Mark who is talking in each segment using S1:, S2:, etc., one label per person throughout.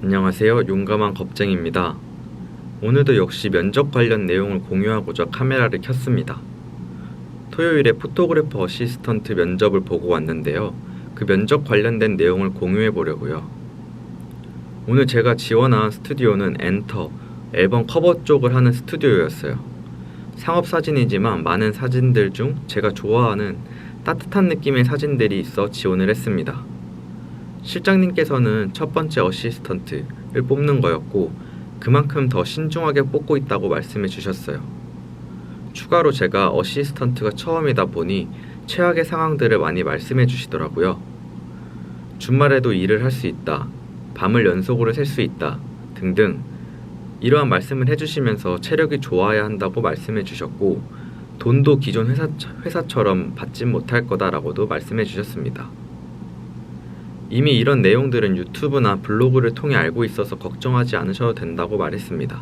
S1: 안녕하세요. 용감한 겁쟁입니다. 오늘도 역시 면접 관련 내용을 공유하고자 카메라를 켰습니다. 토요일에 포토그래퍼 어시스턴트 면접을 보고 왔는데요. 그 면접 관련된 내용을 공유해 보려고요. 오늘 제가 지원한 스튜디오는 엔터, 앨범 커버 쪽을 하는 스튜디오였어요. 상업사진이지만 많은 사진들 중 제가 좋아하는 따뜻한 느낌의 사진들이 있어 지원을 했습니다. 실장님께서는 첫 번째 어시스턴트를 뽑는 거였고 그만큼 더 신중하게 뽑고 있다고 말씀해 주셨어요. 추가로 제가 어시스턴트가 처음이다 보니 최악의 상황들을 많이 말씀해 주시더라고요. 주말에도 일을 할 수 있다, 밤을 연속으로 셀 수 있다 등등 이러한 말씀을 해주시면서 체력이 좋아야 한다고 말씀해 주셨고 돈도 기존 회사처럼 받지 못할 거다라고도 말씀해 주셨습니다. 이미 이런 내용들은 유튜브나 블로그를 통해 알고 있어서 걱정하지 않으셔도 된다고 말했습니다.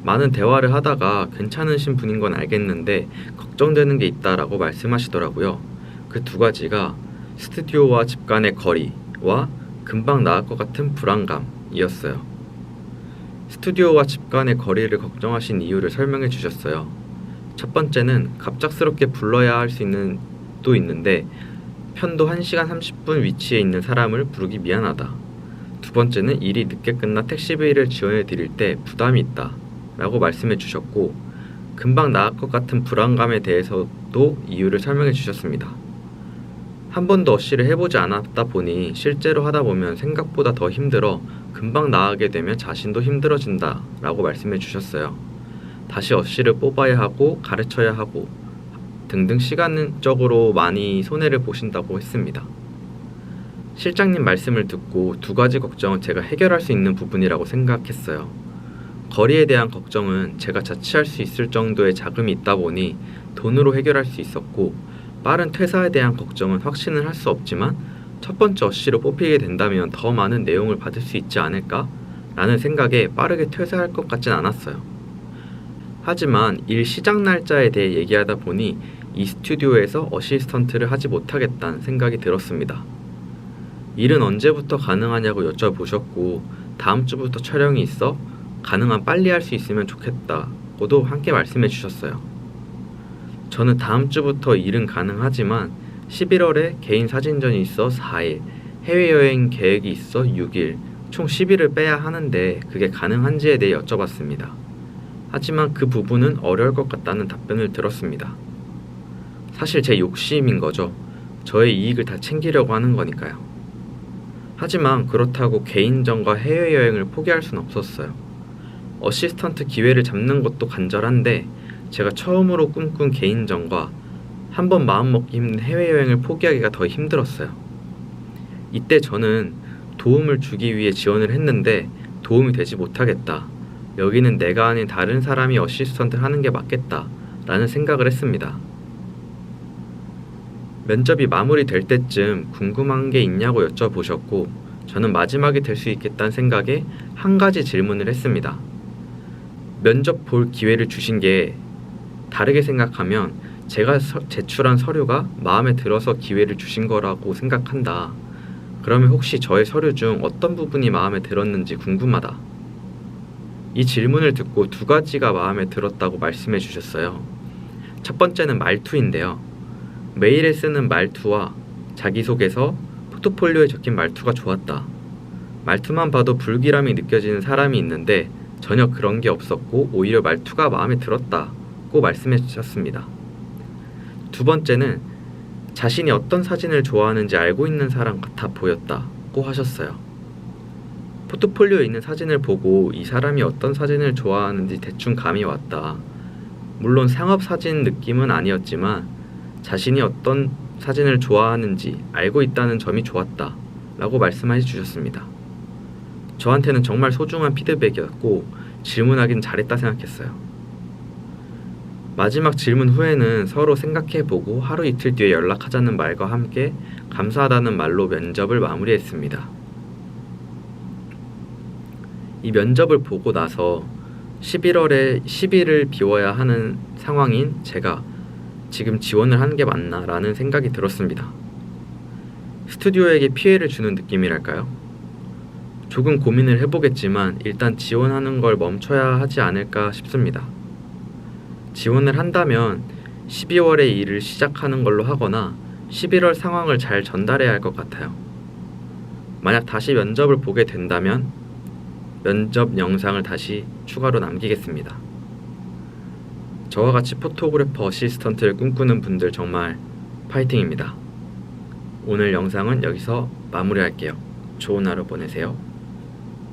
S1: 많은 대화를 하다가 괜찮으신 분인 건 알겠는데 걱정되는 게 있다라고 말씀하시더라고요. 그 두 가지가 스튜디오와 집 간의 거리와 금방 나을 것 같은 불안감이었어요. 스튜디오와 집 간의 거리를 걱정하신 이유를 설명해 주셨어요. 첫 번째는 갑작스럽게 불러야 할 수 있는 또 있는데 편도 1시간 30분 위치에 있는 사람을 부르기 미안하다. 두 번째는 일이 늦게 끝나 택시비를 지원해 드릴 때 부담이 있다 라고 말씀해 주셨고 금방 나을 것 같은 불안감에 대해서도 이유를 설명해 주셨습니다. 한 번도 어시를 해보지 않았다 보니 실제로 하다 보면 생각보다 더 힘들어 금방 나가게 되면 자신도 힘들어진다 라고 말씀해 주셨어요. 다시 어시를 뽑아야 하고 가르쳐야 하고 등등 시간적으로 많이 손해를 보신다고 했습니다. 실장님 말씀을 듣고 두 가지 걱정은 제가 해결할 수 있는 부분이라고 생각했어요. 거리에 대한 걱정은 제가 자취할 수 있을 정도의 자금이 있다 보니 돈으로 해결할 수 있었고 빠른 퇴사에 대한 걱정은 확신을 할 수 없지만 첫 번째 어시로 뽑히게 된다면 더 많은 내용을 받을 수 있지 않을까? 라는 생각에 빠르게 퇴사할 것 같진 않았어요. 하지만 일 시작 날짜에 대해 얘기하다 보니 이 스튜디오에서 어시스턴트를 하지 못하겠다는 생각이 들었습니다. 일은 언제부터 가능하냐고 여쭤보셨고 다음 주부터 촬영이 있어 가능한 빨리 할 수 있으면 좋겠다고도 함께 말씀해 주셨어요. 저는 다음 주부터 일은 가능하지만 11월에 개인 사진전이 있어 4일, 해외여행 계획이 있어 6일, 총 10일을 빼야 하는데 그게 가능한지에 대해 여쭤봤습니다. 하지만 그 부분은 어려울 것 같다는 답변을 들었습니다. 사실 제 욕심인 거죠. 저의 이익을 다 챙기려고 하는 거니까요. 하지만 그렇다고 개인전과 해외여행을 포기할 순 없었어요. 어시스턴트 기회를 잡는 것도 간절한데 제가 처음으로 꿈꾼 개인전과 한번 마음먹기 힘든 해외여행을 포기하기가 더 힘들었어요. 이때 저는 도움을 주기 위해 지원을 했는데 도움이 되지 못하겠다. 여기는 내가 아닌 다른 사람이 어시스턴트를 하는 게 맞겠다 라는 생각을 했습니다. 면접이 마무리될 때쯤 궁금한 게 있냐고 여쭤보셨고 저는 마지막이 될 수 있겠다는 생각에 한 가지 질문을 했습니다. 면접 볼 기회를 주신 게 다르게 생각하면 제가 제출한 서류가 마음에 들어서 기회를 주신 거라고 생각한다. 그러면 혹시 저의 서류 중 어떤 부분이 마음에 들었는지 궁금하다. 이 질문을 듣고 두 가지가 마음에 들었다고 말씀해 주셨어요. 첫 번째는 말투인데요. 메일에 쓰는 말투와 자기소개서, 포트폴리오에 적힌 말투가 좋았다. 말투만 봐도 불길함이 느껴지는 사람이 있는데 전혀 그런 게 없었고 오히려 말투가 마음에 들었다고 말씀해 주셨습니다. 두 번째는 자신이 어떤 사진을 좋아하는지 알고 있는 사람 같아 보였다고 하셨어요. 포트폴리오에 있는 사진을 보고 이 사람이 어떤 사진을 좋아하는지 대충 감이 왔다. 물론 상업 사진 느낌은 아니었지만 자신이 어떤 사진을 좋아하는지 알고 있다는 점이 좋았다 라고 말씀해 주셨습니다. 저한테는 정말 소중한 피드백이었고 질문하긴 잘했다 생각했어요. 마지막 질문 후에는 서로 생각해보고 하루 이틀 뒤에 연락하자는 말과 함께 감사하다는 말로 면접을 마무리했습니다. 이 면접을 보고 나서 11월에 10일을 비워야 하는 상황인 제가 지금 지원을 하는 게 맞나 라는 생각이 들었습니다. 스튜디오에게 피해를 주는 느낌이랄까요? 조금 고민을 해보겠지만 일단 지원하는 걸 멈춰야 하지 않을까 싶습니다. 지원을 한다면 12월에 일을 시작하는 걸로 하거나 11월 상황을 잘 전달해야 할 것 같아요. 만약 다시 면접을 보게 된다면 면접 영상을 다시 추가로 남기겠습니다. 저와 같이 포토그래퍼 어시스턴트를 꿈꾸는 분들 정말 파이팅입니다. 오늘 영상은 여기서 마무리할게요. 좋은 하루 보내세요.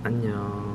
S1: 안녕.